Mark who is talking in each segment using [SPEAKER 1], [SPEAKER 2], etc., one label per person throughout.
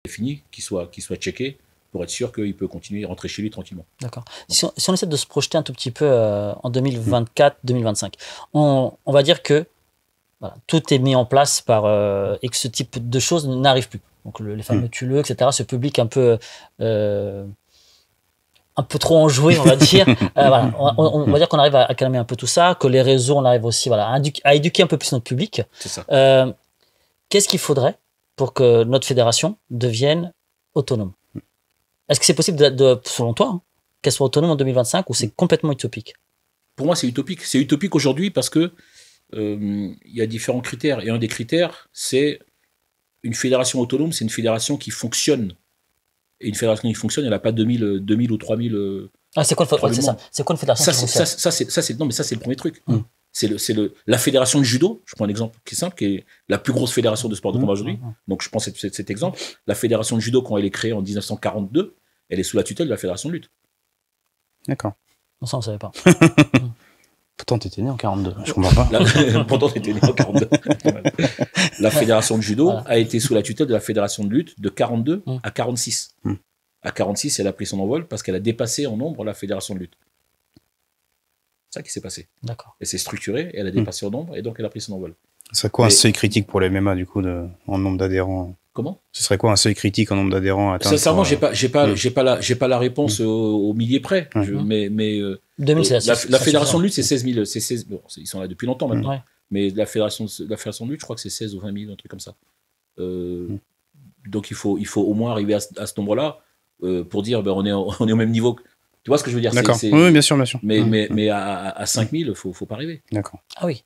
[SPEAKER 1] fini, qu'il soit checké pour être sûr qu'il peut continuer à rentrer chez lui tranquillement.
[SPEAKER 2] D'accord. Si on essaie de se projeter un tout petit peu en 2024-2025, on va dire que voilà, tout est mis en place et que ce type de choses n'arrive plus. Donc les fameux tulleux, etc., ce public un peu trop enjoué, on va dire. Voilà, on va dire qu'on arrive à calmer un peu tout ça, que les réseaux, on arrive aussi voilà, à éduquer un peu plus notre public.
[SPEAKER 1] C'est ça.
[SPEAKER 2] Qu'est-ce qu'il faudrait pour que notre fédération devienne autonome? Est-ce que c'est possible, selon toi, qu'elle soit autonome en 2025 ou c'est complètement utopique?
[SPEAKER 1] Pour moi, c'est utopique. C'est utopique aujourd'hui parce que il y a différents critères. Et un des critères, c'est une fédération autonome, c'est une fédération qui fonctionne. Et une fédération qui fonctionne, elle n'a pas 2000 ou 3000.
[SPEAKER 2] C'est quoi une fédération qui fonctionne?
[SPEAKER 1] Non, mais ça, c'est le premier truc. C'est la fédération de judo, je prends un exemple qui est simple, qui est la plus grosse fédération de sport de combat aujourd'hui. Donc je prends cet exemple. La fédération de judo, quand elle est créée en 1942, elle est sous la tutelle de la fédération de lutte.
[SPEAKER 3] D'accord.
[SPEAKER 2] Ça, on ne savait pas.
[SPEAKER 3] Pourtant, tu étais né en 42, je comprends pas.
[SPEAKER 1] Pourtant, tu étais né en 42. La fédération de judo a été sous la tutelle de la fédération de lutte de 42 à 46. À 46, elle a pris son envol parce qu'elle a dépassé en nombre la fédération de lutte. C'est ça qui s'est passé.
[SPEAKER 2] D'accord.
[SPEAKER 1] Elle s'est structurée, elle a dépassé en nombre et donc elle a pris son envol.
[SPEAKER 3] Ce serait quoi un seuil critique pour les MMA du coup en nombre d'adhérents?
[SPEAKER 1] Comment?
[SPEAKER 3] Ce serait quoi un seuil critique en nombre d'adhérents?
[SPEAKER 1] Sincèrement, j'ai pas la réponse au millier près. Mais
[SPEAKER 2] 2016,
[SPEAKER 1] la fédération de lutte, c'est 16 000. Bon, ils sont là depuis longtemps maintenant. Mais la fédération de lutte, je crois que c'est 16 ou 20 000, un truc comme ça. Donc il faut au moins arriver à ce nombre-là pour dire on est au même niveau. Tu vois ce que je veux dire?
[SPEAKER 3] D'accord. Oui, bien sûr.
[SPEAKER 1] Mais à 5 000, il ne faut pas arriver.
[SPEAKER 3] D'accord.
[SPEAKER 2] Ah oui.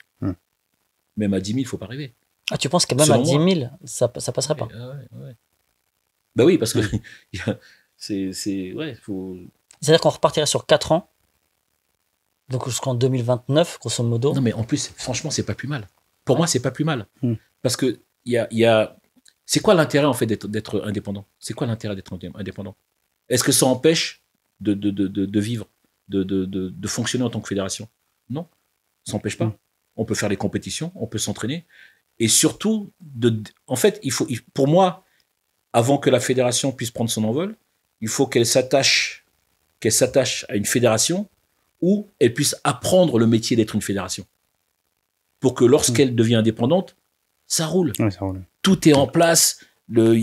[SPEAKER 1] Même à 10 000, il ne faut pas arriver.
[SPEAKER 2] Ah, tu penses que même à 10 000, ça passerait pas?
[SPEAKER 1] Ouais. Bah oui, parce que faut...
[SPEAKER 2] C'est-à-dire qu'on repartirait sur 4 ans, donc jusqu'en 2029, grosso modo.
[SPEAKER 1] Non, mais en plus, franchement, c'est pas plus mal. Pour moi, c'est pas plus mal. Parce que c'est quoi l'intérêt, en fait, d'être indépendant? C'est quoi l'intérêt d'être indépendant? Est-ce que ça empêche de vivre, de fonctionner en tant que fédération? Non, ça n'empêche pas. On peut faire les compétitions, on peut s'entraîner. Et surtout, en fait, pour moi, avant que la fédération puisse prendre son envol, il faut qu'elle s'attache à une fédération où elle puisse apprendre le métier d'être une fédération. Pour que lorsqu'elle devient indépendante, ça roule.
[SPEAKER 3] Oui, ça roule.
[SPEAKER 1] Tout est en place. Le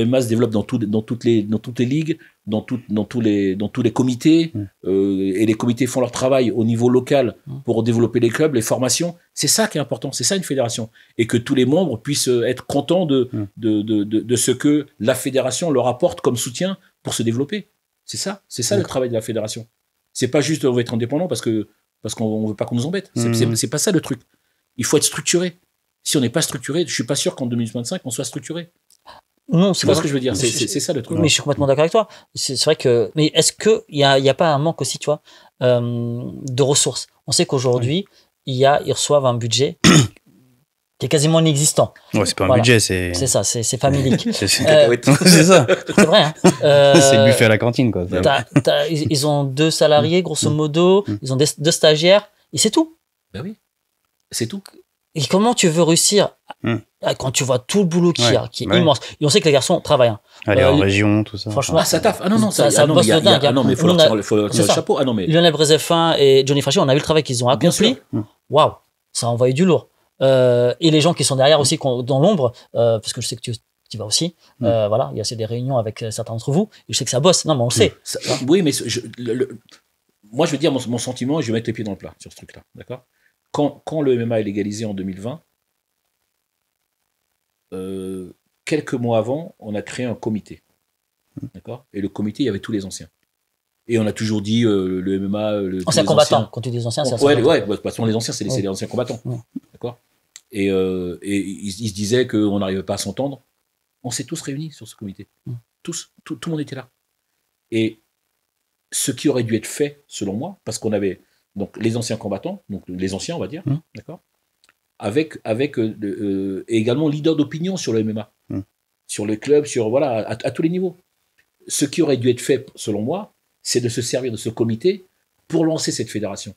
[SPEAKER 1] MMA se développe dans toutes les ligues, dans tous les comités, et les comités font leur travail au niveau local pour développer les clubs, les formations. C'est ça qui est important, c'est ça une fédération. Et que tous les membres puissent être contents de ce que la fédération leur apporte comme soutien pour se développer. C'est ça le travail de la fédération. C'est pas juste on veut être indépendant parce qu'on veut pas qu'on nous embête. C'est pas ça le truc. Il faut être structuré. Si on n'est pas structuré, je suis pas sûr qu'en 2025 on soit structuré.
[SPEAKER 2] Non,
[SPEAKER 1] c'est pas ce que je veux dire. C'est ça le truc.
[SPEAKER 2] Mais je suis complètement d'accord avec toi. C'est vrai que. Mais est-ce que il y a pas un manque aussi, tu vois, de ressources? On sait qu'aujourd'hui, ils reçoivent un budget qui est quasiment inexistant.
[SPEAKER 3] Ouais, c'est pas un budget, c'est.
[SPEAKER 2] C'est ça, c'est familique.
[SPEAKER 3] c'est ça.
[SPEAKER 2] C'est vrai. Hein.
[SPEAKER 3] C'est le buffet à la cantine, quoi.
[SPEAKER 2] Ils ont 2 salariés, grosso modo. Ils ont 2 stagiaires. Et c'est tout.
[SPEAKER 1] Ben oui. C'est tout.
[SPEAKER 2] Et comment tu veux réussir quand tu vois tout le boulot qu'il y a, qui est immense. Et on sait que les garçons travaillent.
[SPEAKER 3] Aller en région, tout ça.
[SPEAKER 2] Franchement,
[SPEAKER 1] ça taffe. Ah non,
[SPEAKER 2] ça bosse de dingue.
[SPEAKER 1] Non, mais il faut leur tirer le chapeau. Ah non, mais
[SPEAKER 2] Lionel Brézéfin et Johnny Frachier, on a vu le travail qu'ils ont accompli. Waouh, ça a envoyé du lourd. Et les gens qui sont derrière aussi, dans l'ombre, parce que je sais que tu vas aussi. Voilà, il y a des réunions avec certains d'entre vous. Et je sais que ça bosse. Non, mais on le sait.
[SPEAKER 1] Oui, mais moi, je veux dire mon sentiment et je vais mettre les pieds dans le plat sur ce truc-là. D'accord? Quand le MMA est légalisé en 2020, quelques mois avant, on a créé un comité. D'accord? Et le comité, il y avait tous les anciens. Et on a toujours dit le MMA.
[SPEAKER 2] Anciens combattants. Quand tu dis anciens, c'est anciens combattants.
[SPEAKER 1] Ouais, de toute façon, les anciens, c'est les anciens combattants. D'accord? Et ils se disaient qu'on n'arrivait pas à s'entendre. On s'est tous réunis sur ce comité. Tous. Tout le monde était là. Et ce qui aurait dû être fait, selon moi, parce qu'on avait donc les anciens combattants, donc les anciens, on va dire, d'accord, avec également leader d'opinion sur le MMA, sur les clubs, sur voilà, à tous les niveaux. Ce qui aurait dû être fait, selon moi, c'est de se servir de ce comité pour lancer cette fédération,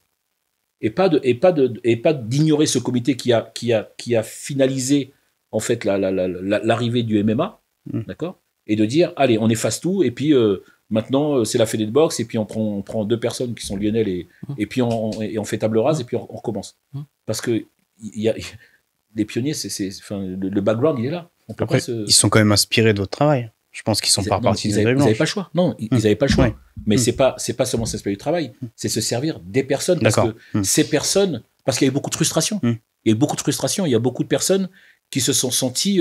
[SPEAKER 1] et pas d'ignorer ce comité qui a finalisé en fait l'arrivée du MMA, d'accord, et de dire, allez, on efface tout, et puis maintenant, c'est la fédé de boxe, et puis on prend 2 personnes qui sont Lionel, et puis on fait table rase, et puis on recommence. Parce que les pionniers, le background, il est là.
[SPEAKER 3] Après, ils sont quand même inspirés de votre travail. Je pense qu'ils sont pas partis des
[SPEAKER 1] Ils n'avaient pas le choix. Non, ils n'avaient pas le choix.
[SPEAKER 3] Ouais.
[SPEAKER 1] Mais c'est pas seulement s'inspirer du travail, c'est se servir des personnes. Parce
[SPEAKER 3] D'accord.
[SPEAKER 1] que ces personnes, parce qu'il y a eu beaucoup de frustration. Il y a eu beaucoup de frustration. Il y a beaucoup de personnes qui se sont senties,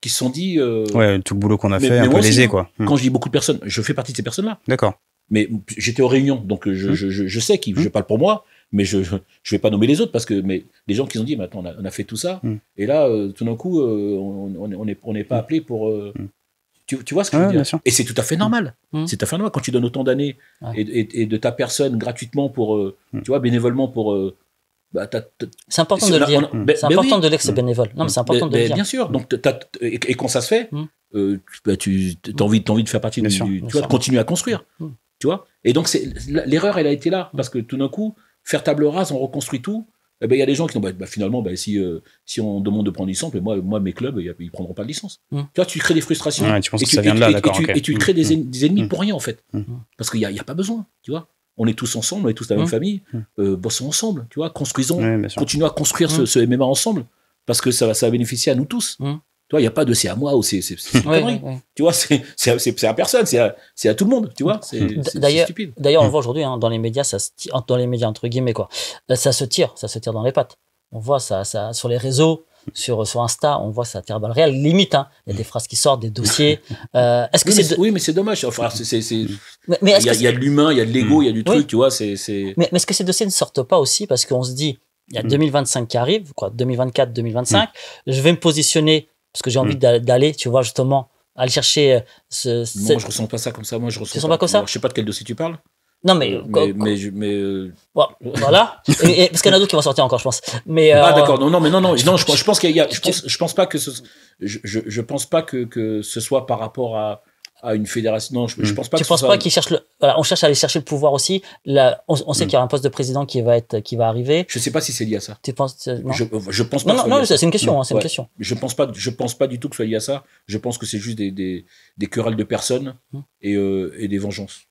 [SPEAKER 1] qui se sont dit.
[SPEAKER 3] Ouais, tout le boulot qu'on a fait, un peu lésé, quoi.
[SPEAKER 1] Quand je dis beaucoup de personnes, je fais partie de ces personnes-là.
[SPEAKER 3] D'accord.
[SPEAKER 1] Mais j'étais aux réunions, donc je sais que je parle pour moi, mais je vais pas nommer les autres parce que les gens qui ont dit, mais attends, on a fait tout ça, et là, tout d'un coup, on n'est pas appelé pour. Tu vois ce que je veux dire?
[SPEAKER 3] Bien sûr.
[SPEAKER 1] Et c'est tout à fait normal. C'est tout à fait normal quand tu donnes autant d'années et de ta personne gratuitement pour, tu vois, bénévolement pour.
[SPEAKER 2] C'est important de le dire. C'est important de dire que c'est bénévole. Non, mais c'est important de le dire.
[SPEAKER 1] Bien sûr. Donc, et quand ça se fait, tu as envie de faire partie tu vois, de continuer à construire. Tu vois? Et donc, l'erreur, elle a été là. Parce que tout d'un coup, faire table rase, on reconstruit tout. Il y a des gens qui disent, finalement, si on demande de prendre une licence, moi, mes clubs, ils prendront pas de licence. Tu vois, tu crées des frustrations.
[SPEAKER 3] Ouais, tu penses que ça vient de là, d'accord.
[SPEAKER 1] Et tu crées des ennemis pour rien, en fait. Parce qu'il n'y a pas besoin, tu vois. On est tous ensemble, on est tous la même famille. Bossons ensemble, tu vois. Construisons, continuons à construire ce MMA ensemble. Parce que ça va bénéficier à nous tous. Tu vois, il n'y a pas de c'est à moi ou c'est connerie. Tu vois, c'est à personne, c'est à tout le monde, tu vois. C'est stupide.
[SPEAKER 2] D'ailleurs, on voit aujourd'hui, dans les médias, dans les médias, entre guillemets, quoi, ça se tire dans les pattes. On voit ça sur les réseaux, sur Insta, on voit ça tire à balles réelles, limite, il y a des phrases qui sortent, des dossiers. Est-ce que
[SPEAKER 1] oui, mais c'est dommage. Enfin,
[SPEAKER 2] mais
[SPEAKER 1] il y a de l'humain, il y a de l'ego, il y a du truc, tu vois.
[SPEAKER 2] Mais est-ce que ces dossiers ne sortent pas aussi parce qu'on se dit, il y a 2025 qui arrive, 2024, 2025, je vais me positionner parce que j'ai envie d'aller, tu vois, justement, aller chercher
[SPEAKER 1] Non, je ressens pas ça comme ça. Moi, je ressens
[SPEAKER 2] pas comme ça.
[SPEAKER 1] Alors, je sais pas de quel dossier tu parles.
[SPEAKER 2] Non, mais voilà. Parce qu'il y en a d'autres qui vont sortir encore, je pense. Mais
[SPEAKER 1] d'accord. Non. Je pense qu'il y a. Je pense pas que je pense pas que ce soit par rapport à une fédération. Non, je pense pas.
[SPEAKER 2] Tu penses pas qu'ils cherchent on cherche à aller chercher le pouvoir aussi. Là, on sait qu'il y a un poste de président qui va arriver.
[SPEAKER 1] Je sais pas si c'est lié à ça.
[SPEAKER 2] Tu penses non
[SPEAKER 1] je pense pas.
[SPEAKER 2] Non, c'est une question. C'est une question.
[SPEAKER 1] Je pense pas du tout que ce soit lié à ça. Je pense que c'est juste des querelles de personnes et des vengeances.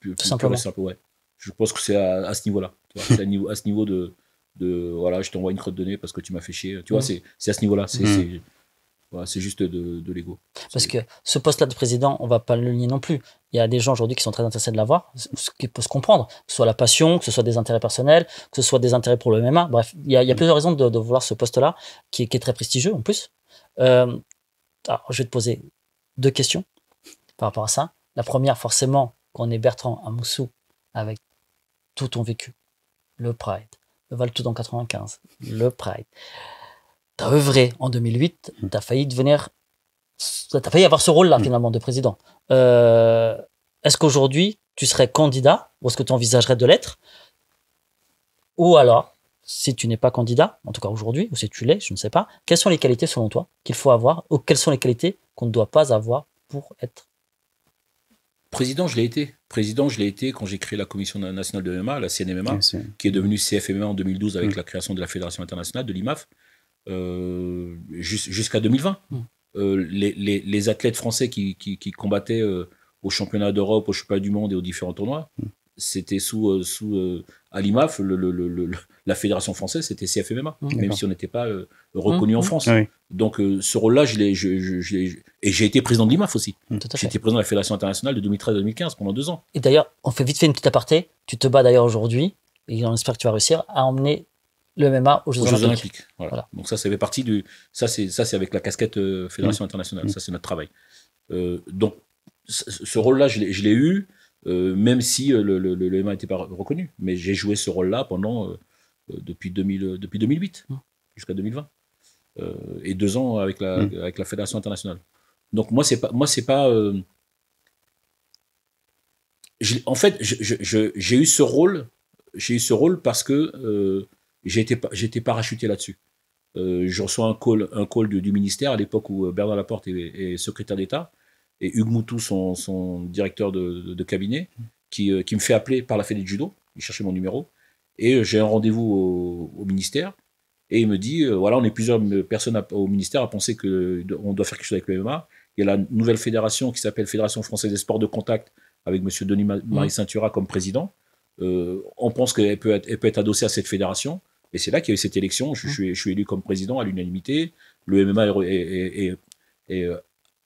[SPEAKER 1] Tout
[SPEAKER 2] simplement.
[SPEAKER 1] Simple, ouais. Je pense que c'est à ce niveau-là. C'est à ce niveau de voilà, je t'envoie une crotte de nez parce que tu m'as fait chier. Tu vois, c'est à ce niveau-là. C'est juste de l'ego.
[SPEAKER 2] Parce que ce poste-là de président, on va pas le nier non plus. Il y a des gens aujourd'hui qui sont très intéressés de l'avoir, ce qui peut se comprendre, que ce soit la passion, que ce soit des intérêts personnels, que ce soit des intérêts pour le MMA. Bref, il y a plusieurs raisons de vouloir ce poste-là, qui est très prestigieux en plus. Alors, je vais te poser 2 questions par rapport à ça. La première, forcément, quand on est Bertrand à Moussou, avec tout ton vécu, le Pride, le Val-Tout en 95, le Pride. T'as œuvré en 2008, t'as failli avoir ce rôle-là finalement de président. Est-ce qu'aujourd'hui tu serais candidat ou est-ce que tu envisagerais de l'être? Ou alors, si tu n'es pas candidat, en tout cas aujourd'hui, ou si tu l'es, je ne sais pas, quelles sont les qualités selon toi qu'il faut avoir ou quelles sont les qualités qu'on ne doit pas avoir pour être
[SPEAKER 1] président? Je l'ai été quand j'ai créé la Commission nationale de MMA, la CNMMA, qui est devenue CFMMA en 2012 avec la création de la Fédération internationale de l'IMAF. Jusqu'à 2020. Les athlètes français qui combattaient au championnat d'Europe, au championnat du monde et aux différents tournois, c'était à l'IMAF, la fédération française, c'était CFMMA, même si on n'était pas reconnu en France. Oui. Donc ce rôle-là, et j'ai été président de l'IMAF aussi. J'ai été président de la Fédération internationale de 2013 à 2015 pendant 2 ans.
[SPEAKER 2] Et d'ailleurs, on fait vite fait une petite aparté. Tu te bats d'ailleurs aujourd'hui, et on espère que tu vas réussir à emmener le MMA aux Jeux Olympiques.
[SPEAKER 1] Voilà. Donc ça fait partie ça c'est avec la casquette Fédération internationale. Ça c'est notre travail. Donc ce rôle-là, je l'ai eu, même si le MMA n'était pas reconnu. Mais j'ai joué ce rôle-là depuis 2008 jusqu'à 2020 et 2 ans avec la Fédération internationale. Donc moi c'est pas. En fait, j'ai eu ce rôle. J'ai eu ce rôle parce que j'ai été parachuté là-dessus. Je reçois un call du ministère à l'époque où Bernard Laporte est secrétaire d'État et Hugues Moutou, son directeur de cabinet, qui me fait appeler par la Fédé de judo. Il cherchait mon numéro et j'ai un rendez-vous au ministère Et il me dit, voilà, on est plusieurs personnes au ministère à penser qu'on doit faire quelque chose avec le MMA. Il y a la nouvelle fédération qui s'appelle Fédération Française des Sports de Contact, avec M. Denis-Marie Ceintura comme président. On pense qu'elle peut être adossée à cette fédération. Et c'est là qu'il y a eu cette élection. Je suis élu comme président à l'unanimité. Le MMA est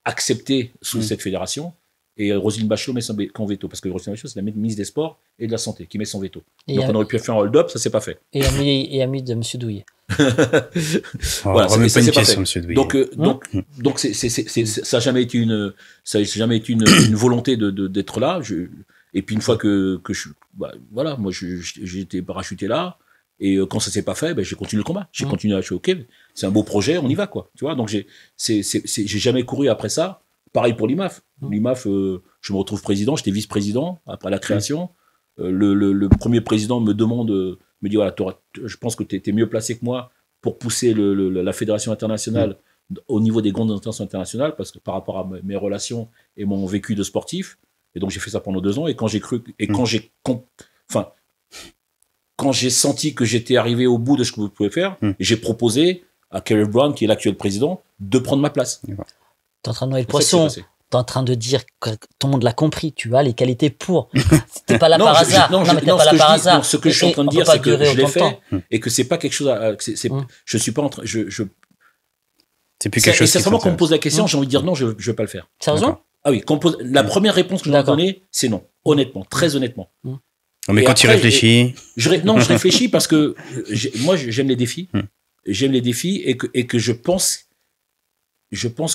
[SPEAKER 1] accepté sous cette fédération. Et Roselyne Bachelot met son veto. Parce que Roselyne Bachelot, c'est la ministre des Sports et de la Santé qui met son veto. Donc on aurait pu faire un hold-up, ça s'est pas fait.
[SPEAKER 2] Et ami de M. Douillet.
[SPEAKER 1] Voilà, ça s'est pas fait.
[SPEAKER 3] M. Douillet.
[SPEAKER 1] Donc ça n'a jamais été une volonté d'être là. Et puis une fois que voilà, moi j'ai été parachuté là. Et quand ça s'est pas fait, j'ai continué le combat. J'ai continué à ok, c'est un beau projet, on y va quoi. Tu vois, donc j'ai jamais couru après ça. Pareil pour l'IMAF. L'IMAF, je me retrouve président, j'étais vice-président après la création. Le premier président me dit voilà, je pense que tu es mieux placé que moi pour pousser la fédération internationale au niveau des grandes instances internationales, parce que par rapport à mes relations et mon vécu de sportif. Et donc j'ai fait ça pendant 2 ans. Et quand j'ai quand j'ai senti que j'étais arrivé au bout de ce que vous pouvez faire, j'ai proposé à Kerry Brown, qui est l'actuel président, de prendre ma place.
[SPEAKER 2] T'es en train de noyer le poisson. T'es en train de dire que tout le monde l'a compris. Tu as les qualités pour. T'es pas là par hasard. Mais t'es pas là par hasard.
[SPEAKER 1] Ce que je suis en train de dire, c'est que je l'ai fait et que c'est pas quelque chose. Je suis pas en train.
[SPEAKER 3] C'est plus quelque chose.
[SPEAKER 1] C'est vraiment qu'on me pose la question. J'ai envie de dire non, je vais pas le faire.
[SPEAKER 2] Sérieusement?
[SPEAKER 1] Ah oui. La première réponse que je dois donner, c'est non. Honnêtement, très honnêtement.
[SPEAKER 3] Mais quand tu réfléchis.
[SPEAKER 1] Non, je réfléchis parce que moi, j'aime les défis. J'aime les défis et que je pense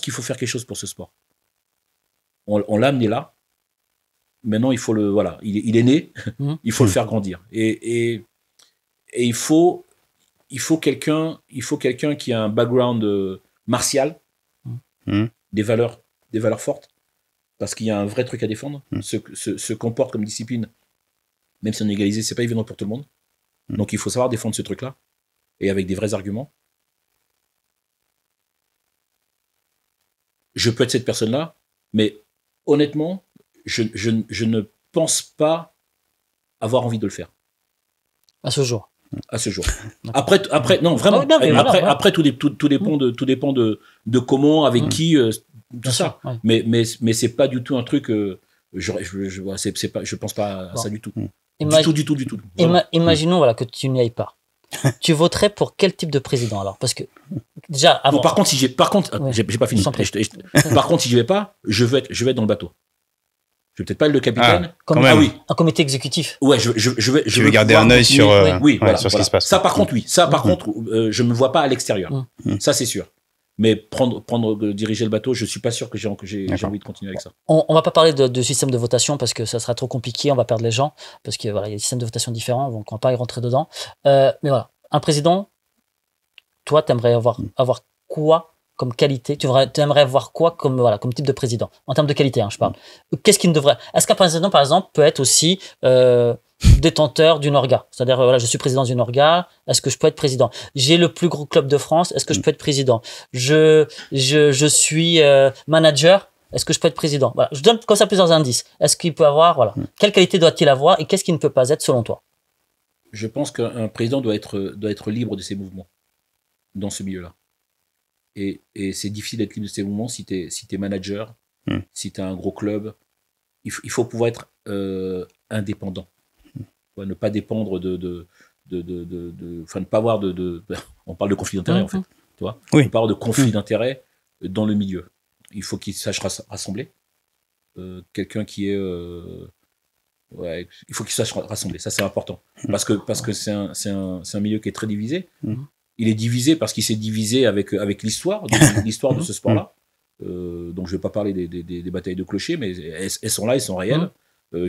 [SPEAKER 1] qu'il faut faire quelque chose pour ce sport. On l'a amené là. Maintenant, il faut il est né. Il faut le faire grandir. Et il faut quelqu'un qui a un background martial, des valeurs fortes, parce qu'il y a un vrai truc à défendre. Se comporte comme discipline, même si on est égalisé, c'est pas évident pour tout le monde. Donc, il faut savoir défendre ce truc-là et avec des vrais arguments. Je peux être cette personne-là, mais honnêtement, je ne pense pas avoir envie de le faire.
[SPEAKER 2] À ce jour.
[SPEAKER 1] Après, non, vraiment. Après, tout dépend de comment, avec qui, tout ça. Ouais. Mais c'est pas du tout un truc. Je pense pas à ça du tout. Du tout.
[SPEAKER 2] Imaginons que tu n'y ailles pas. Tu voterais pour quel type de président alors? Parce que déjà avant.
[SPEAKER 1] Non, par contre, j'ai pas fini. Par contre, si j'y vais pas, je vais être dans le bateau. Je vais peut-être pas être le capitaine.
[SPEAKER 2] Un comité exécutif.
[SPEAKER 1] Ouais, je vais
[SPEAKER 3] garder un œil sur
[SPEAKER 1] ce qui se passe. Ça, par contre, oui. Ça, par contre, je me vois pas à l'extérieur. Ça, c'est sûr. Mais diriger le bateau, je suis pas sûr que j'ai envie de continuer avec ça.
[SPEAKER 2] On va pas parler de système de votation parce que ça sera trop compliqué, on va perdre les gens, parce que voilà, il y a des systèmes de votation différents, donc on va pas y rentrer dedans. Mais voilà, un président, toi, t'aimerais avoir quoi comme qualité? Tu aimerais voir quoi comme type de président? En termes de qualité, je parle. Qu'est-ce qui ne devrait... Est-ce qu'un président, par exemple, peut être aussi détenteur d'une orga? C'est-à-dire, je suis président d'une orga, est-ce que je peux être président? J'ai le plus gros club de France, est-ce que je peux être président? Je suis manager, est-ce que je peux être président? Voilà. Je donne comme ça plusieurs indices. Est-ce qu'il peut avoir, quelle qualité doit-il avoir et qu'est-ce qui ne peut pas être selon toi?
[SPEAKER 1] Je pense qu'un président doit être libre de ses mouvements dans ce milieu-là. Et c'est difficile d'être libre de ses mouvements si t'es manager, si t'as un gros club. Il faut pouvoir être indépendant. Ne pas dépendre ne pas avoir on parle de conflit d'intérêt en fait, tu vois. Ne pas avoir de conflit d'intérêt dans le milieu. Il faut qu'il sache rassembler. Quelqu'un qui est il faut qu'il sache rassembler, ça c'est important. Parce que c'est un milieu qui est très divisé. Il est divisé parce qu'il s'est divisé avec l'histoire de ce sport-là. Donc je vais pas parler des batailles de clochers, mais elles sont là, elles sont réelles.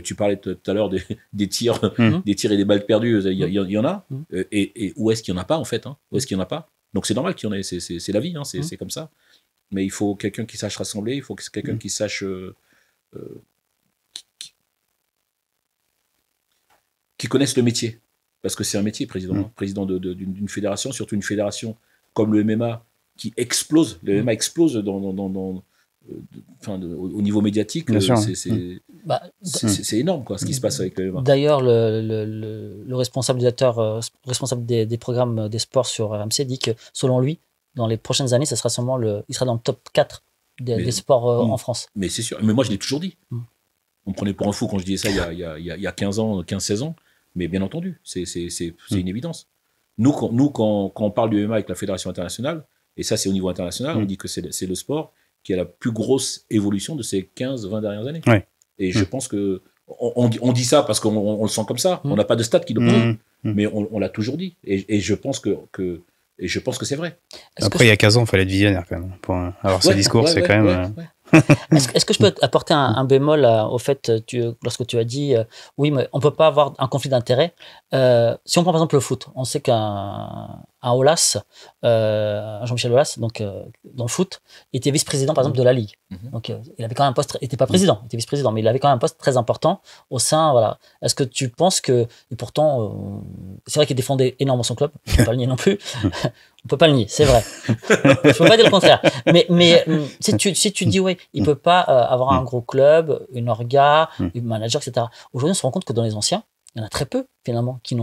[SPEAKER 1] Tu parlais tout à l'heure des tirs et des balles perdues, il y en a. Et où est-ce qu'il n'y en a pas, en fait, où est-ce qu'il n'y en a pas? Donc c'est normal qu'il y en ait, c'est la vie, c'est comme ça. Mais il faut quelqu'un qui sache rassembler, il faut quelqu'un qui sache... qui connaisse le métier. Parce que c'est un métier, président d'une fédération, surtout une fédération comme le MMA, qui explose. Le MMA explose au niveau médiatique, c'est énorme, quoi, ce qui se passe avec le MMA.
[SPEAKER 2] D'ailleurs, le responsable responsable des programmes des sports sur RMC dit que, selon lui, dans les prochaines années, ça sera il sera dans le top 4 des sports en France.
[SPEAKER 1] Mais c'est sûr. Mais moi, je l'ai toujours dit. On me prenait pour un fou quand je disais ça il y a 15 ans, 15-16 ans. Mais bien entendu, c'est une évidence. Nous, quand on parle du MMA avec la Fédération internationale, et ça, c'est au niveau international, on dit que c'est le sport qui a la plus grosse évolution de ces 15-20 dernières années.
[SPEAKER 3] Ouais.
[SPEAKER 1] Et je pense que on dit ça parce qu'on le sent comme ça. On n'a pas de stats qui le prouvent, mais on l'a toujours dit. Et je pense que c'est vrai.
[SPEAKER 3] Après, il y a 15 ans, il fallait être visionnaire quand même. Pour avoir ce discours, c'est quand même...
[SPEAKER 2] Est-ce que je peux apporter un bémol au fait, lorsque tu as dit oui, mais on ne peut pas avoir un conflit d'intérêts. Si on prend par exemple le foot, on sait qu'un Aulas, Jean-Michel Aulas, donc, dans le foot, était vice-président par exemple de la Ligue. Donc, il avait quand même un poste, il n'était pas président, il était vice-président, mais il avait quand même un poste très important au sein. Voilà. Est-ce que tu penses que, et pourtant, c'est vrai qu'il défendait énormément son club, on ne peut pas le nier non plus. On peut pas le nier, c'est vrai. Je peux pas dire le contraire. Mais si tu dis oui, il peut pas avoir un gros club, une orga, un manager, etc. Aujourd'hui, on se rend compte que dans les anciens, il y en a très peu finalement qui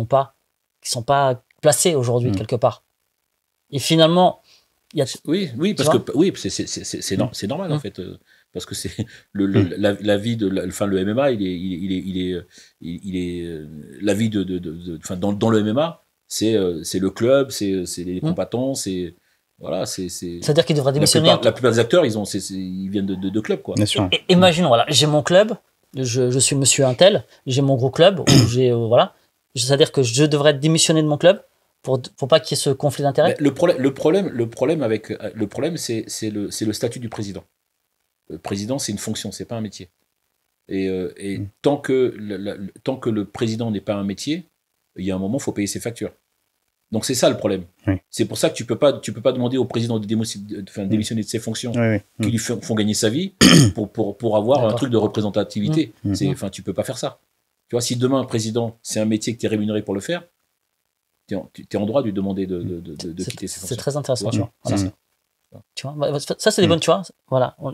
[SPEAKER 2] sont pas placés aujourd'hui quelque part. Et finalement, il y a.
[SPEAKER 1] Oui, parce que c'est normal en fait, parce que c'est la vie de le MMA, il est la vie dans le MMA. C'est le club, c'est les combattants, c'est voilà,
[SPEAKER 2] c'est-à-dire qu'il devrait démissionner.
[SPEAKER 1] La plupart des acteurs, ils viennent de clubs, quoi.
[SPEAKER 3] Bien sûr.
[SPEAKER 2] Imaginons, voilà, j'ai mon club, je suis monsieur Untel, j'ai mon gros club, où j'ai voilà, c'est-à-dire que je devrais démissionner de mon club pour pas qu'il y ait ce conflit d'intérêts.
[SPEAKER 1] Le problème, c'est le statut du président. Le président, c'est une fonction, c'est pas un métier. Et tant que le président n'est pas un métier, il y a un moment, il faut payer ses factures. Donc c'est ça le problème.
[SPEAKER 3] Oui.
[SPEAKER 1] C'est pour ça que tu peux pas demander au président de démissionner de ses fonctions qui lui font gagner sa vie pour avoir un truc de représentativité. Tu peux pas faire ça. Tu vois, si demain un président, c'est un métier que tu es rémunéré pour le faire, tu es en droit de lui demander de quitter ses fonctions.
[SPEAKER 2] C'est très intéressant, tu vois.
[SPEAKER 1] Voilà.
[SPEAKER 2] Tu vois, ça c'est des bonnes, tu vois. Voilà. Non,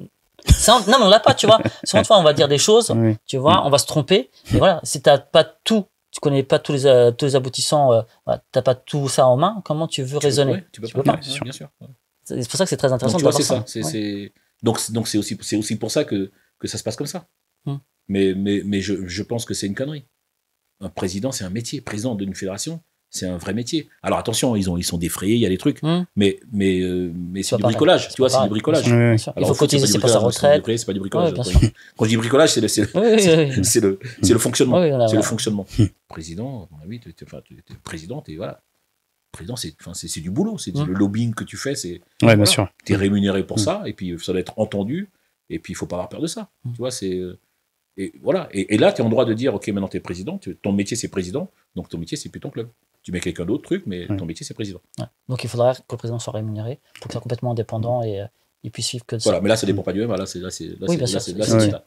[SPEAKER 2] mais on l'a pas, tu vois. Souvent, on va dire des choses, tu vois, on va se tromper. Et voilà, si t'as pas tout, tu connais pas tous les aboutissants, t'as pas tout ça en main, comment tu veux raisonner?
[SPEAKER 1] Tu peux pas. Bien sûr.
[SPEAKER 2] C'est pour ça que c'est très intéressant.
[SPEAKER 1] Donc, tu vois, c'est ça. Donc c'est aussi pour ça que ça se passe comme ça. Mais je pense que c'est une connerie. Un président, c'est un métier. Président d'une fédération, c'est un vrai métier. Alors attention, ils sont défrayés, il y a des trucs, mais c'est du bricolage. Tu vois, c'est du bricolage.
[SPEAKER 2] Alors, il faut cotiser, c'est pas sa retraite.
[SPEAKER 1] C'est pas du bricolage. Quand je dis bricolage, c'est le fonctionnement. C'est le fonctionnement. Président, à mon avis, président, voilà. Président, c'est du boulot, c'est le lobbying que tu fais.
[SPEAKER 3] Bien sûr.
[SPEAKER 1] Tu es rémunéré pour ça, et puis ça doit être entendu, et puis il faut pas avoir peur de ça. Tu vois, et voilà. Et là, tu es en droit de dire, ok, maintenant tu es président, ton métier c'est président, donc ton métier c'est plus ton club. Tu mets quelqu'un d'autre truc, mais ton métier c'est président.
[SPEAKER 2] Donc il faudra que le président soit rémunéré pour qu'il soit complètement indépendant et il puisse suivre que de ça.
[SPEAKER 1] Voilà, mais là ça dépend pas du MMA, là c'est ça.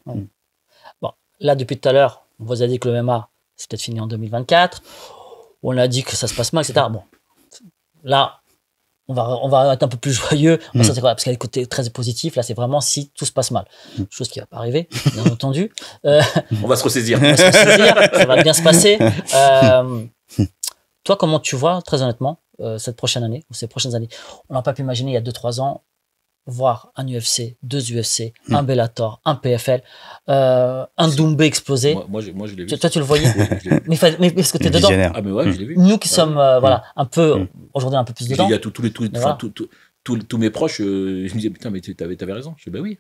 [SPEAKER 2] Bon, là depuis tout à l'heure, on vous a dit que le MMA c'est peut-être fini en 2024. On a dit que ça se passe mal, etc. Bon, là on va être un peu plus joyeux. Ça c'est quoi? Parce qu'il y a des côtés très positifs. Là c'est vraiment si tout se passe mal, chose qui va pas arriver, bien entendu.
[SPEAKER 1] On va se ressaisir.
[SPEAKER 2] Ça va bien se passer. Toi, comment tu vois, très honnêtement, cette prochaine année, ou ces prochaines années? On n'a pas pu imaginer il y a 2-3 ans, voir un UFC, 2 UFC, un Bellator, un PFL, un Doumbé exploser.
[SPEAKER 1] Moi, je l'ai vu.
[SPEAKER 2] Toi, tu le voyais? mais parce que tu es dedans.
[SPEAKER 1] Ah, mais ouais, je l'ai vu.
[SPEAKER 2] Nous qui sommes, un peu, aujourd'hui un peu plus dedans.
[SPEAKER 1] Il y a tous mes proches, je me disais, putain, mais t'avais raison. Je dis, bah oui.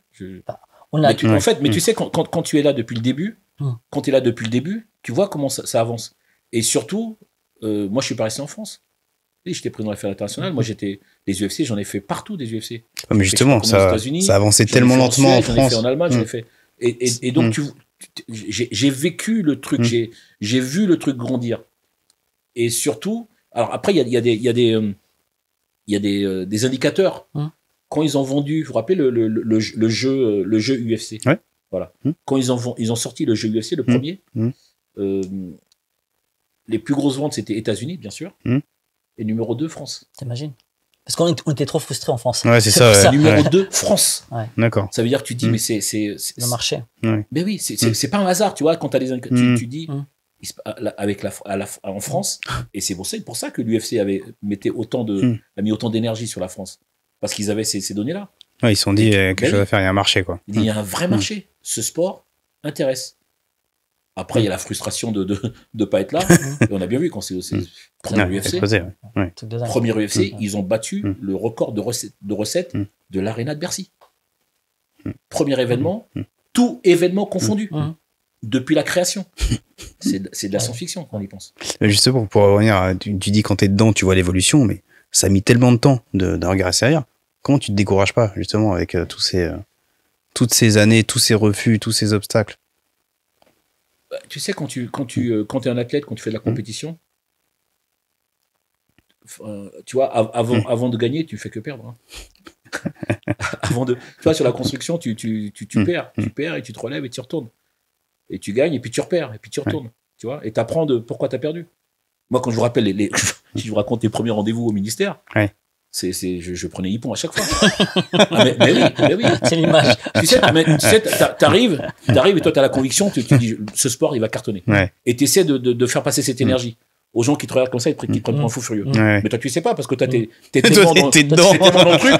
[SPEAKER 1] En fait, tu sais, quand tu es là depuis le début, tu vois comment ça avance. Et surtout, moi, je suis pas resté en France. J'étais président de la Fédération internationale. Moi, les UFC, j'en ai fait partout des UFC.
[SPEAKER 3] Mais justement, ça avançait tellement lentement en France.
[SPEAKER 1] J'en ai fait en Allemagne, j'en ai fait. Et donc, j'ai vécu le truc, j'ai vu le truc grandir. Et surtout, alors après, il y a des indicateurs. Quand ils ont vendu, vous vous rappelez le jeu UFC.
[SPEAKER 3] Ouais.
[SPEAKER 1] Voilà. Quand ils ont sorti le jeu UFC, le premier. Les plus grosses ventes, c'était États-Unis, bien sûr. Et numéro 2, France.
[SPEAKER 2] T'imagines? Parce qu'on était trop frustrés en France.
[SPEAKER 3] Ouais, c'est ça.
[SPEAKER 2] pour
[SPEAKER 1] Numéro 2, France.
[SPEAKER 3] D'accord.
[SPEAKER 1] Ça veut dire que tu dis, mais c'est
[SPEAKER 2] Le marché.
[SPEAKER 1] mais oui, c'est pas un hasard, tu vois, quand t'as tu dis, avec en France, et c'est pour ça que l'UFC a mis autant d'énergie sur la France. Parce qu'ils avaient ces données-là.
[SPEAKER 3] Ouais, ils se sont dit, quelque chose à faire, il y a un marché, quoi.
[SPEAKER 1] Il y a un vrai marché. Ce sport intéresse. Après, il y a la frustration de pas être là. Et on a bien vu quand c'est premier UFC. Premier UFC, ils ont battu le record de recettes de l'Arena de Bercy. Premier événement, tout événement confondu. Depuis la création. C'est de la science-fiction quand on y pense.
[SPEAKER 3] Justement, pour revenir, tu dis quand t'es dedans, tu vois l'évolution, mais ça a mis tellement de temps d'un regard extérieur. Comment tu te décourages pas, justement, avec toutes ces années, tous ces refus, tous ces obstacles?
[SPEAKER 1] Tu sais, quand tu es un athlète, quand tu fais de la compétition, tu vois, avant de gagner, tu fais que perdre. Tu vois, sur la construction, tu perds et tu te relèves et tu retournes. Et tu gagnes, et puis tu repères, et puis tu retournes. Tu vois, et tu apprends de pourquoi tu as perdu. Moi, quand je vous rappelle, si je vous raconte les premiers rendez-vous au ministère, je prenais hippon à chaque fois. mais oui.
[SPEAKER 2] C'est l'image.
[SPEAKER 1] Tu sais, t'arrives et toi, tu as la conviction, tu dis, ce sport, il va cartonner. Et tu essaies de faire passer cette énergie aux gens qui te regardent comme ça et qui te prennent pour un fou furieux. Mais toi, tu sais pas, parce que t'es tellement dans le truc.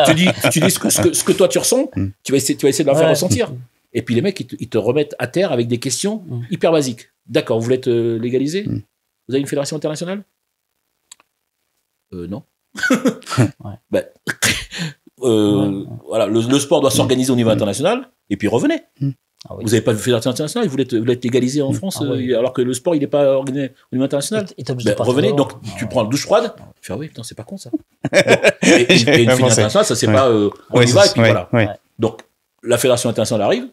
[SPEAKER 1] Tu dis ce que toi, tu ressens, tu vas essayer de leur faire ressentir. Et puis les mecs, ils te remettent à terre avec des questions hyper basiques. D'accord, vous voulez être légalisé? Vous avez une fédération internationale? Non. Voilà, le sport doit s'organiser au niveau international, et puis revenez. Vous n'avez pas de fédération internationale, vous voulez être légalisé en France, alors que le sport, il n'est pas organisé au niveau international. Revenez, donc tu prends la douche froide, tu fais, ah oui, putain, c'est pas con ça. Et une fédération internationale, ça c'est pas on y va, et puis voilà. Donc la fédération internationale arrive,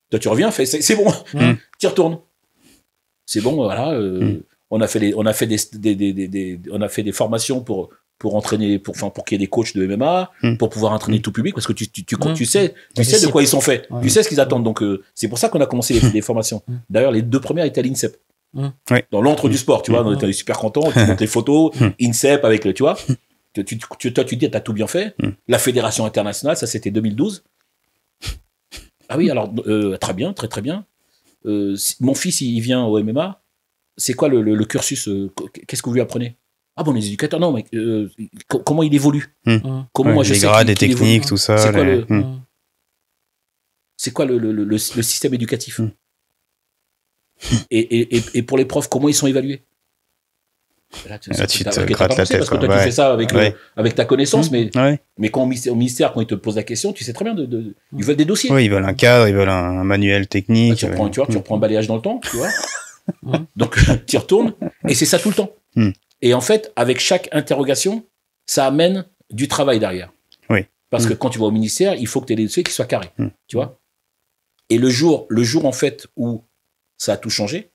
[SPEAKER 1] toi tu reviens, c'est bon, tu y retournes. C'est bon, voilà. On a fait des formations pour entraîner, pour qu'il y ait des coachs de MMA, pour pouvoir entraîner tout public, parce que tu sais de quoi ils sont faits, tu sais ce qu'ils attendent. Donc c'est pour ça qu'on a commencé les formations. D'ailleurs, les 2 premières étaient à l'INSEP, dans l'antre du sport, tu vois. On était super contents, tu montes les photos, INSEP avec tu vois. Toi, tu dis, t'as tout bien fait. La fédération internationale, ça c'était 2012. Ah oui, alors très bien, très très bien. Mon fils, il vient au MMA. C'est quoi le cursus? Qu'est-ce que vous lui apprenez? Ah bon, les éducateurs, non, mais comment il évolue? Comment moi je
[SPEAKER 3] les
[SPEAKER 1] sais
[SPEAKER 3] grades, les techniques, tout ça.
[SPEAKER 1] C'est quoi le système éducatif? Et pour les profs, comment ils sont évalués? Là, tu te grattes la tête, parce que toi, tu fais ça avec ta connaissance, mais quand au ministère, quand ils te posent la question, tu sais très bien, ils veulent des dossiers.
[SPEAKER 3] Oui, ils veulent un cadre, ils veulent un manuel technique.
[SPEAKER 1] Tu reprends un balayage dans le temps, tu vois. Donc, tu y retournes, et c'est ça tout le temps. Et en fait, avec chaque interrogation, ça amène du travail derrière. Parce que quand tu vas au ministère, il faut que tu aies des dossiers qui soient carrés, tu vois. Et le jour en fait où ça a tout changé,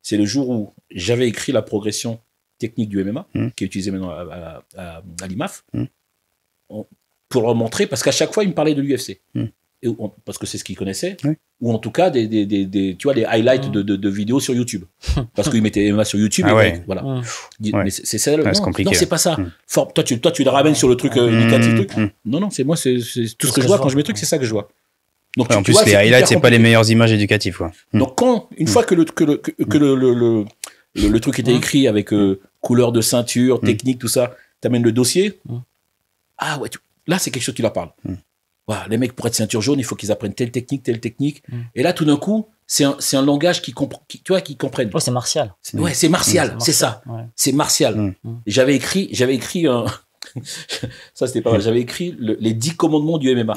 [SPEAKER 1] c'est le jour où j'avais écrit la progression technique du MMA, qui est utilisée maintenant à l'IMAF, pour leur montrer, parce qu'à chaque fois, ils me parlaient de l'UFC. Parce que c'est ce qu'ils connaissaient, ou en tout cas tu vois, les highlights de vidéos sur YouTube, parce qu'ils mettaient MMA sur YouTube, voilà. Mais c'est ça, non, c'est pas ça. Toi tu les ramènes sur le truc éducatif, non, c'est moi, c'est tout ce que je vois quand je mets le truc, c'est ça que je vois. Donc
[SPEAKER 3] en plus, les highlights, c'est pas les meilleures images éducatives, quoi.
[SPEAKER 1] Donc une fois que le truc était écrit avec couleur de ceinture, technique, tout ça, t'amènes le dossier, ah ouais, là c'est quelque chose qui leur parle. Voilà, les mecs, pour être ceinture jaune, il faut qu'ils apprennent telle technique. Et là, tout d'un coup, c'est un langage qu'ils comprennent.
[SPEAKER 2] C'est martial.
[SPEAKER 1] C'est martial, c'est ça. C'est martial. J'avais écrit ça c'était pas mal, j'avais écrit les 10 commandements du MMA.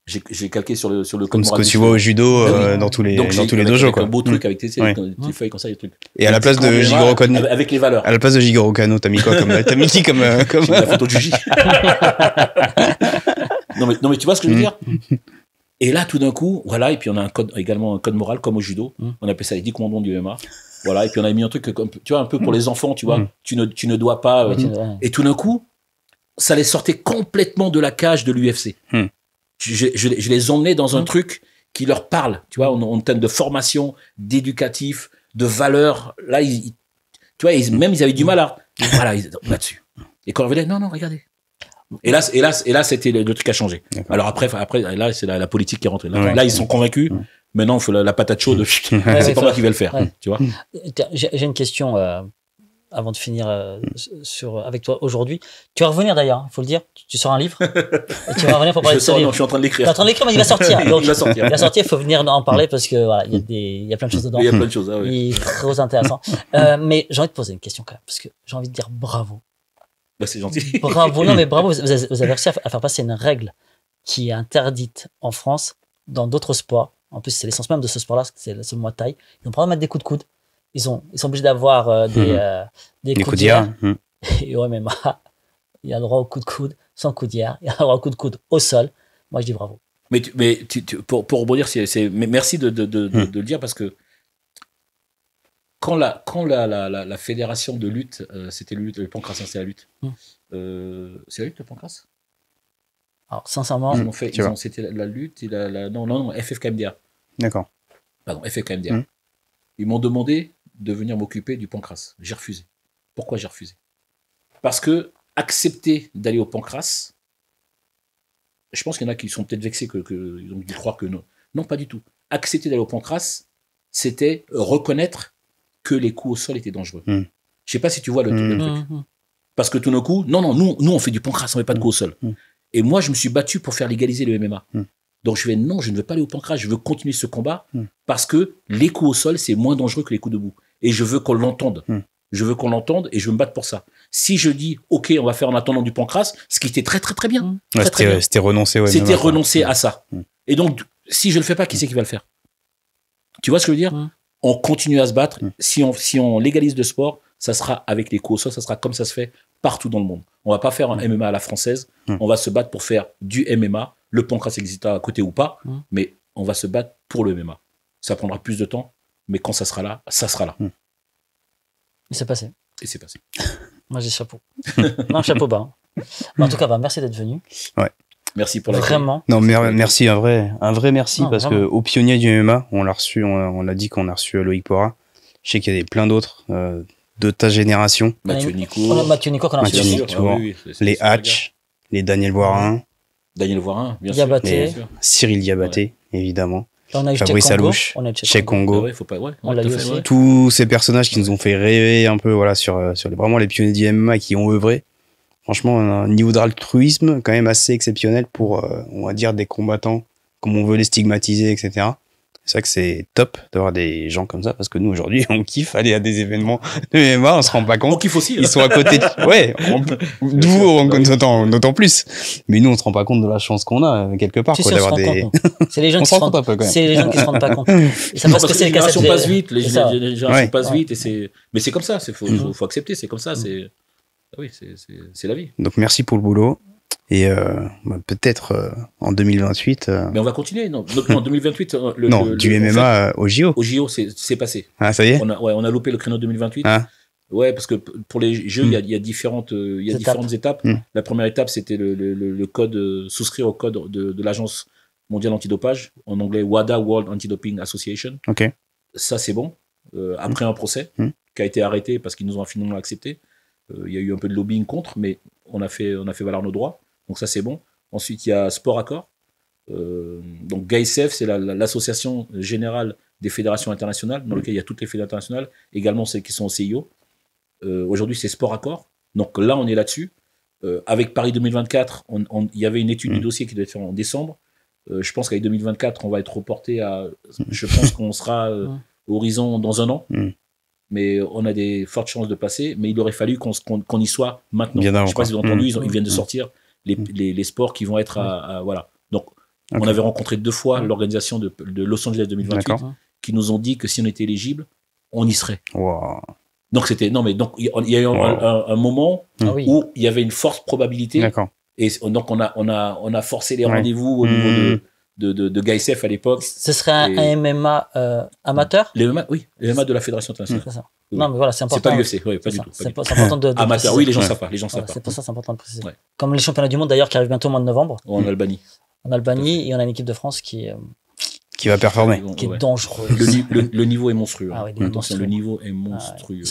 [SPEAKER 1] J'ai calqué sur le code
[SPEAKER 3] comme ce que tu vois au judo dans tous les dojos, quoi.
[SPEAKER 1] Un beau truc avec tes feuilles comme ça, les trucs.
[SPEAKER 3] Et à la place de Jigoro Kano,
[SPEAKER 1] avec les valeurs.
[SPEAKER 3] À la place de Jigoro Kano, t'as mis quoi t'as mis qui comme
[SPEAKER 1] la photo de Juji. Non mais tu vois ce que je veux dire? Et là, tout d'un coup, voilà, et puis on a également un code moral comme au judo. On appelle ça les 10 commandements du MMA. Voilà, et puis on a mis un truc tu vois, un peu pour les enfants, tu vois. Tu ne dois pas. Et tout d'un coup, ça les sortait complètement de la cage de l'UFC. Je les emmenais dans un truc qui leur parle, tu vois, en termes de formation, d'éducatif, de valeur. Là, tu vois, même ils avaient du mal là-dessus. Et quand on revenait, non, regardez. Et là, c'était le truc qui a changé. D'accord. Alors après, là, c'est la politique qui est rentrée. Là, ils sont convaincus. Maintenant, il faut la patate chaude. C'est pas moi qui vais le faire. Tu vois.
[SPEAKER 2] J'ai une question avant de finir avec toi aujourd'hui. Tu vas revenir d'ailleurs, il faut le dire. Tu sors un livre. Et tu vas revenir pour parler de ce livre.
[SPEAKER 1] Non, je suis en train de l'écrire.
[SPEAKER 2] Tu es en train de l'écrire, mais il va sortir. Donc,
[SPEAKER 1] il va sortir.
[SPEAKER 2] Il faut venir en parler parce que voilà, il y a plein de choses dedans.
[SPEAKER 1] Il y a plein de choses.
[SPEAKER 2] Il est très intéressant. Mais j'ai envie de poser une question quand même, parce que j'ai envie de dire bravo.
[SPEAKER 1] Bah, c'est gentil.
[SPEAKER 2] Bravo, non mais bravo, vous avez réussi à faire passer une règle qui est interdite en France dans d'autres sports. En plus, c'est l'essence même de ce sport-là, c'est le Muay Thai. Ils ont pas le droit de mettre des coups de coude. Ils sont obligés d'avoir des coups d'hier. Et au MMA, il y a le droit au coup de coude, sans coup d'hier. Il y a le droit au coup de coude au sol. Moi, je dis bravo.
[SPEAKER 1] Mais pour rebondir, merci de le dire parce que quand la fédération de lutte, c'était le pancras, c'est la lutte. C'est la lutte, le pancras?
[SPEAKER 2] Alors, sincèrement,
[SPEAKER 1] c'était la lutte et non, FFKMDA.
[SPEAKER 3] D'accord.
[SPEAKER 1] Pardon, FFKMDA. Ils m'ont demandé de venir m'occuper du pancras. J'ai refusé. Pourquoi j'ai refusé? Parce que accepter d'aller au pancras, je pense qu'il y en a qui sont peut-être vexés ils ont dû croire que non. Non, pas du tout. Accepter d'aller au pancras, c'était reconnaître que les coups au sol étaient dangereux. Je sais pas si tu vois le truc. Parce que tout d'un coup, non, nous on fait du pancras, on met pas de coups au sol. Et moi, je me suis battu pour faire légaliser le MMA. Donc je ne veux pas aller au pancras, je veux continuer ce combat parce que les coups au sol, c'est moins dangereux que les coups debout. Et je veux qu'on l'entende. Je veux qu'on l'entende et je veux me battre pour ça. Si je dis, OK, on va faire en attendant du pancras, ce qui était très, très, très bien.
[SPEAKER 3] C'était renoncer.
[SPEAKER 1] C'était renoncer à ça. Et donc, si je ne le fais pas, qui c'est qui va le faire? Tu vois ce que je veux dire? On continue à se battre. Si on légalise le sport, ça sera avec les coups au sol, ça sera comme ça se fait partout dans le monde. On va pas faire un MMA à la française. On va se battre pour faire du MMA. Le pancras existera à côté ou pas, mais on va se battre pour le MMA. Ça prendra plus de temps, mais quand ça sera là, ça sera là.
[SPEAKER 2] Et c'est passé.
[SPEAKER 1] Et c'est passé.
[SPEAKER 2] Moi, j'ai chapeau. Non, chapeau bas. Mais en tout cas, merci d'être venu.
[SPEAKER 3] Ouais.
[SPEAKER 1] Merci pour la
[SPEAKER 2] Vraiment.
[SPEAKER 3] Non, merci, un vrai merci, parce
[SPEAKER 2] vraiment.
[SPEAKER 3] que au pionnier du MMA, on l'a reçu, on a dit qu'on a reçu Loïc Pora. Je sais qu'il y a plein d'autres de ta génération.
[SPEAKER 1] Mathieu Nico
[SPEAKER 2] qu'on a reçu aussi.
[SPEAKER 3] Les Hatch, les Daniel Voirin.
[SPEAKER 1] Daniel Voirin, bien
[SPEAKER 2] Diabaté.
[SPEAKER 1] sûr.
[SPEAKER 3] Cyril Diabaté, évidemment.
[SPEAKER 2] On a eu
[SPEAKER 3] Fabrice Alouche, Cheikh Congo.
[SPEAKER 2] On l'a eu aussi.
[SPEAKER 3] Tous ces personnages qui nous ont fait rêver un peu, voilà, sur vraiment les pionniers du MMA qui ont œuvré. Franchement, un niveau d'altruisme quand même assez exceptionnel pour, on va dire, des combattants, comme on veut les stigmatiser, etc. C'est vrai que c'est top d'avoir des gens comme ça, parce que nous, aujourd'hui, on kiffe aller à des événements de MMA, on se rend pas compte.
[SPEAKER 1] On kiffe aussi.
[SPEAKER 3] Ils sont à côté ouais, d'autant plus. Mais nous, on se rend pas compte de la chance qu'on a, quelque part, quoi, d'avoir des...
[SPEAKER 2] C'est les gens qui se rendent pas compte.
[SPEAKER 1] C'est parce que les générations passent vite, les générations passent vite, mais c'est comme ça, faut accepter, c'est comme ça, oui, c'est la vie.
[SPEAKER 3] Donc, merci pour le boulot. Et peut-être en 2028.
[SPEAKER 1] Mais on va continuer. Non, donc, en 2028,
[SPEAKER 3] du MMA au JO.
[SPEAKER 1] Au JO, c'est passé.
[SPEAKER 3] Ah, ça y est.
[SPEAKER 1] On a loupé le créneau 2028. Ouais, parce que pour les jeux, il y a différentes étapes. La première étape, c'était le code, souscrire au code de l'agence mondiale antidopage, en anglais WADA, World Anti-Doping Association.
[SPEAKER 3] Ok.
[SPEAKER 1] Ça, c'est bon. Après un procès qui a été arrêté parce qu'ils nous ont finalement accepté. Il y a eu un peu de lobbying contre, mais on a fait valoir nos droits. Donc ça, c'est bon. Ensuite, il y a Sport Accord. Donc GAICF, c'est l'association générale des fédérations internationales, dans laquelle il y a toutes les fédérations internationales, également celles qui sont au CIO. Aujourd'hui, c'est Sport Accord. Donc là, on est là-dessus. Avec Paris 2024, il y avait une étude du dossier qui devait être faite en décembre. Je pense qu'avec 2024, on va être reporté à... Je pense qu'on sera horizon dans un an. Mais on a des fortes chances de passer. Mais il aurait fallu qu'on y soit maintenant. Je ne sais pas si vous avez entendu, ils viennent de sortir les sports qui vont être voilà. Donc, on avait rencontré 2 fois l'organisation de Los Angeles 2028 qui nous ont dit que si on était éligible, on y serait.
[SPEAKER 3] Wow.
[SPEAKER 1] Donc, donc il y a eu un moment où il y avait une forte probabilité.
[SPEAKER 3] D'accord.
[SPEAKER 1] Et donc, on a forcé les rendez-vous au niveau de GAICF à l'époque.
[SPEAKER 2] Ce serait un MMA amateur?
[SPEAKER 1] Les MMA, oui, les MMA de la Fédération internationale.
[SPEAKER 2] C'est ça. Oui. Non, mais voilà, c'est important.
[SPEAKER 1] C'est pas l'UFC, pas du tout.
[SPEAKER 2] C'est important de
[SPEAKER 1] amateur,
[SPEAKER 2] préciser.
[SPEAKER 1] oui, les gens savent pas.
[SPEAKER 2] C'est pour ça, c'est important de préciser.
[SPEAKER 1] Ouais.
[SPEAKER 2] Comme les championnats du monde d'ailleurs qui arrivent bientôt au mois de novembre.
[SPEAKER 1] En Albanie.
[SPEAKER 2] En Albanie, et on a une équipe de France qui
[SPEAKER 3] va performer.
[SPEAKER 2] Qui est dangereuse.
[SPEAKER 1] Le niveau est monstrueux.
[SPEAKER 2] Ah oui,
[SPEAKER 1] le niveau est monstrueux.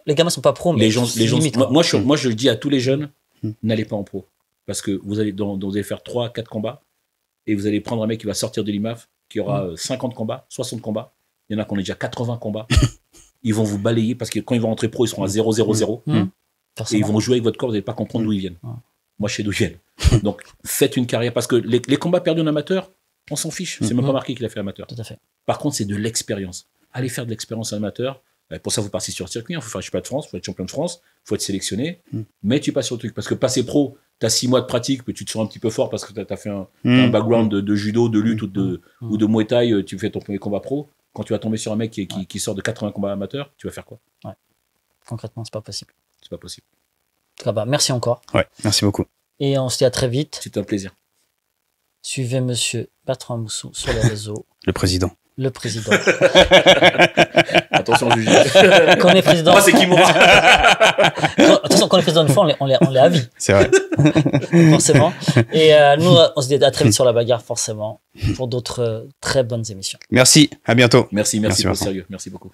[SPEAKER 2] Les gamins sont pas pros, mais
[SPEAKER 1] moi, je le dis à tous les jeunes, n'allez pas en pro. Parce que vous allez faire 3-4 combats et vous allez prendre un mec qui va sortir de l'IMAF, qui aura 50 combats, 60 combats. Il y en a qui ont déjà 80 combats. Ils vont vous balayer parce que quand ils vont rentrer pro, ils seront à 0-0-0. Et ils vont jouer avec votre corps, vous n'allez pas comprendre d'où ils viennent. Moi, je sais d'où ils viennent. Donc, faites une carrière. Parce que les combats perdus en amateur, on s'en fiche. C'est même pas marqué qu'il a fait amateur.
[SPEAKER 2] Tout à fait.
[SPEAKER 1] Par contre, c'est de l'expérience. Allez faire de l'expérience en amateur. Pour ça, vous passez sur le circuit. Il faut faire le championnat de France, il faut être champion de France, il faut être sélectionné. Mais tu passes sur le truc. Parce que passer pro, tu as 6 mois de pratique, puis tu te sens un petit peu fort parce que tu as fait un background de judo, de lutte ou de muay thai. Tu fais ton premier combat pro. Quand tu vas tomber sur un mec qui sort de 80 combats amateurs, tu vas faire quoi?
[SPEAKER 2] Concrètement, c'est pas possible.
[SPEAKER 1] C'est pas possible.
[SPEAKER 2] En tout cas, merci encore.
[SPEAKER 3] Ouais, merci beaucoup.
[SPEAKER 2] Et on se dit à très vite.
[SPEAKER 1] C'était un plaisir.
[SPEAKER 2] Suivez monsieur Bertrand Moussou sur les réseaux.
[SPEAKER 3] Le président.
[SPEAKER 2] Le président.
[SPEAKER 1] Attention, juge.
[SPEAKER 2] Quand on est président.
[SPEAKER 1] Moi, c'est Kimura.
[SPEAKER 2] Attention, quand on est président une fois, on l'est à vie.
[SPEAKER 3] C'est vrai.
[SPEAKER 2] Forcément. Et nous, on se dit à très vite sur la bagarre, forcément, pour d'autres très bonnes émissions.
[SPEAKER 3] Merci, à bientôt.
[SPEAKER 1] Merci pour le
[SPEAKER 3] Vincent.
[SPEAKER 1] sérieux. Merci beaucoup.